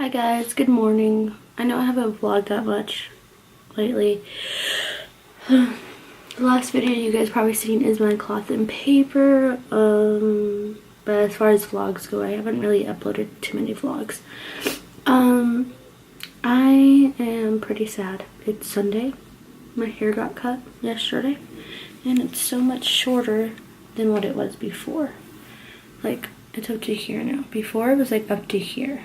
Hi guys, good morning. I know I haven't vlogged that much lately. The last video you guys probably seen is my cloth and paper. But as far as vlogs go, I haven't really uploaded too many vlogs. I am pretty sad. It's Sunday. My hair got cut yesterday, and it's so much shorter than what it was before. Like, it's up to here now. Before it was like up to here.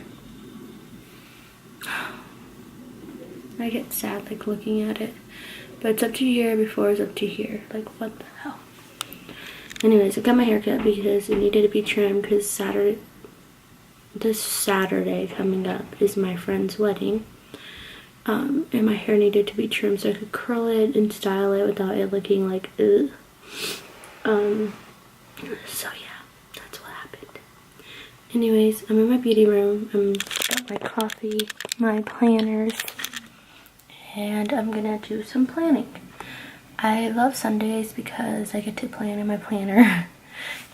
I get sad like looking at it, but it's up to here. Before it was up to here. Like, what the hell? Anyways, I got my hair cut because it needed to be trimmed because this Saturday coming up is my friend's wedding. And my hair needed to be trimmed so I could curl it and style it without it looking like ugh. So yeah, that's what happened. Anyways, I'm in my beauty room. Got my coffee, my planners, and I'm gonna do some planning. I love Sundays because I get to plan in my planner.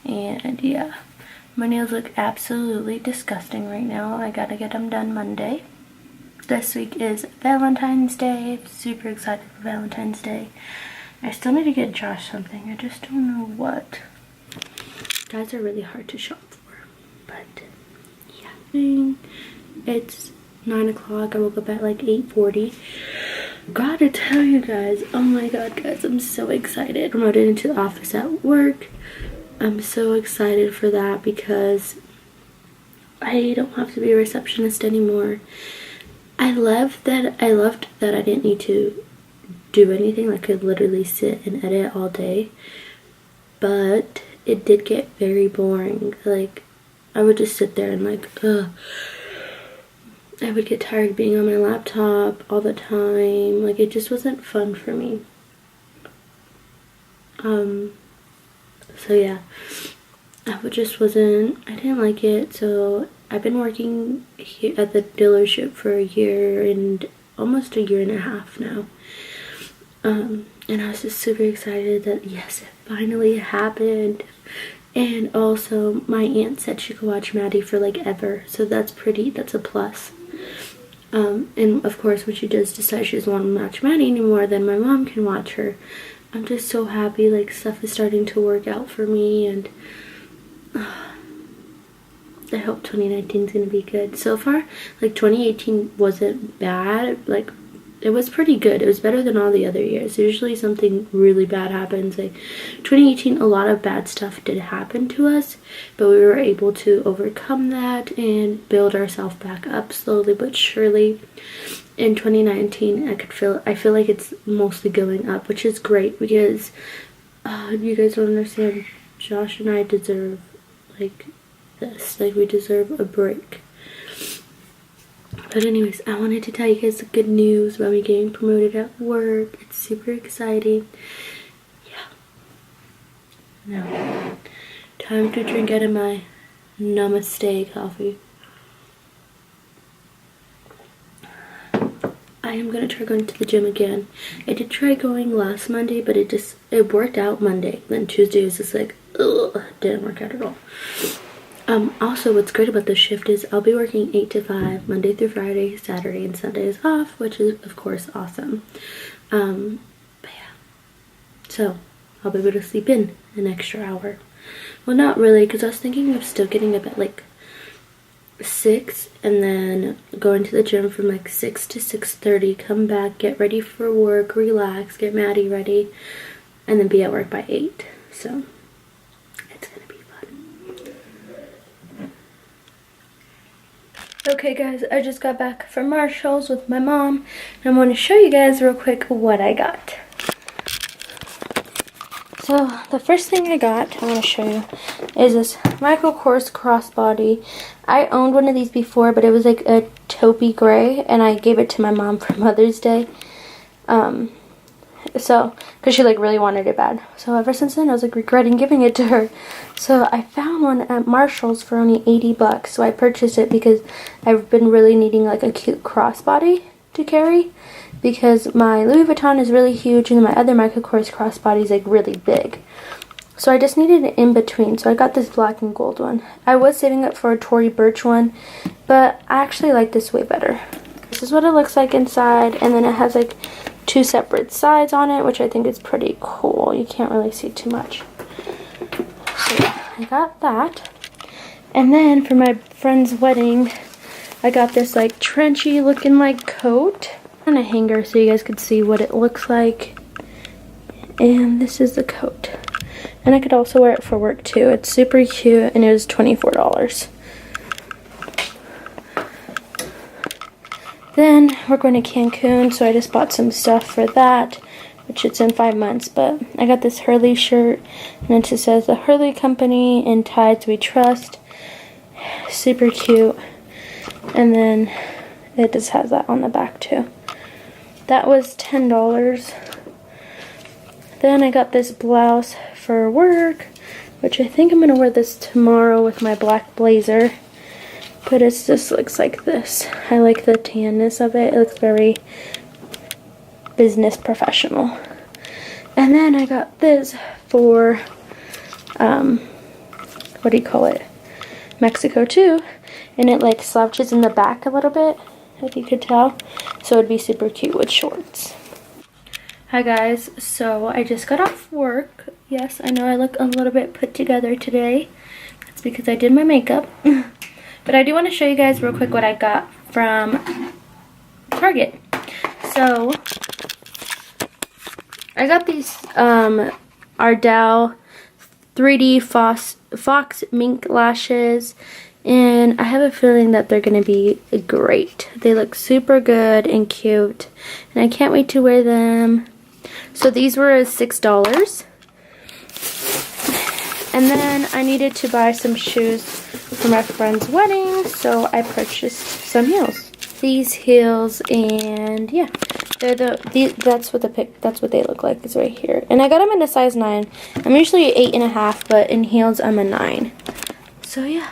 And yeah, my nails look absolutely disgusting right now. I gotta get them done Monday. This week is Valentine's Day. I'm super excited for Valentine's Day. I still need to get Josh something. I just don't know what. Guys are really hard to shop for. But yeah. It's 9 o'clock. I woke up at like 8:40. Gotta tell you guys, oh my god guys, I'm so excited. Promoted into the office at work. I'm so excited for that because I don't have to be a receptionist anymore. I loved that I didn't need to do anything. Like, I could literally sit and edit all day. But it did get very boring. Like, I would just sit there and like, ugh. I would get tired being on my laptop all the time. Like, it just wasn't fun for me. So yeah, I didn't like it. So I've been working here at the dealership for a year and almost a year and a half now. And I was just super excited that yes, it finally happened. And also my aunt said she could watch Maddie for like ever. So that's a plus. And of course when she does decide she doesn't want to watch Maddie anymore, then my mom can watch her. I'm just so happy, like, stuff is starting to work out for me, and I hope 2019 is going to be good. So far, like, 2018 wasn't bad. Like, it was pretty good. It was better than all the other years. Usually something really bad happens. Like, 2018, a lot of bad stuff did happen to us, but we were able to overcome that and build ourselves back up slowly but surely. In 2019, I feel like it's mostly going up, which is great because you guys don't understand. Josh and I deserve like this. Like, we deserve a break. But anyways, I wanted to tell you guys the good news about me getting promoted at work. It's super exciting. Yeah. Now, time to drink out of my Namaste coffee. I am going to try going to the gym again. I did try going last Monday, but it worked out Monday. Then Tuesday was just like, ugh, didn't work out at all. Also, what's great about this shift is I'll be working 8 to 5, Monday through Friday, Saturday and Sunday is off, which is, of course, awesome. But yeah. So, I'll be able to sleep in an extra hour. Well, not really, because I was thinking of still getting up at like 6 and then going to the gym from like 6 to 6:30, come back, get ready for work, relax, get Maddie ready, and then be at work by 8. So it's gonna be fun. Okay guys, I just got back from Marshall's with my mom, and I'm going to show you guys real quick what I got. So the first thing I got, I want to show you, is this Michael Kors crossbody. I owned one of these before, but it was like a taupey gray, and I gave it to my mom for Mother's Day. So, because she like really wanted it bad. So ever since then, I was like regretting giving it to her. So I found one at Marshall's for only 80 bucks. So I purchased it because I've been really needing like a cute crossbody to carry. Because my Louis Vuitton is really huge and my other Michael Kors crossbody is like really big. So I just needed an in-between, so I got this black and gold one. I was saving up for a Tory Burch one, but I actually like this way better. This is what it looks like inside, and then it has like 2 separate sides on it, which I think is pretty cool. You can't really see too much. So yeah, I got that. And then for my friend's wedding, I got this like trenchy looking like coat and a hanger so you guys could see what it looks like. And this is the coat. And I could also wear it for work too. It's super cute, and it was $24. Then we're going to Cancun, so I just bought some stuff for that, which it's in 5 months. But I got this Hurley shirt, and it just says the Hurley Company and Tides We Trust. Super cute. And then it just has that on the back too. That was $10. Then I got this blouse for work, which I think I'm going to wear this tomorrow with my black blazer. But it just looks like this. I like the tanness of it. It looks very business professional. And then I got this for, what do you call it? Mexico too. And it like slouches in the back a little bit, if you could tell. So it'd be super cute with shorts. Hi guys, so I just got off work. Yes, I know I look a little bit put together today. That's because I did my makeup. But I do want to show you guys real quick what I got from Target. So, I got these Ardell 3D Fox Mink Lashes. And I have a feeling that they're going to be great. They look super good and cute. And I can't wait to wear them. So these were $6. And then I needed to buy some shoes for my friend's wedding, so I purchased some heels. These heels, and yeah, they're that's what they look like. It's right here. And I got them in a size 9. I'm usually 8.5, but in heels I'm a 9. So yeah.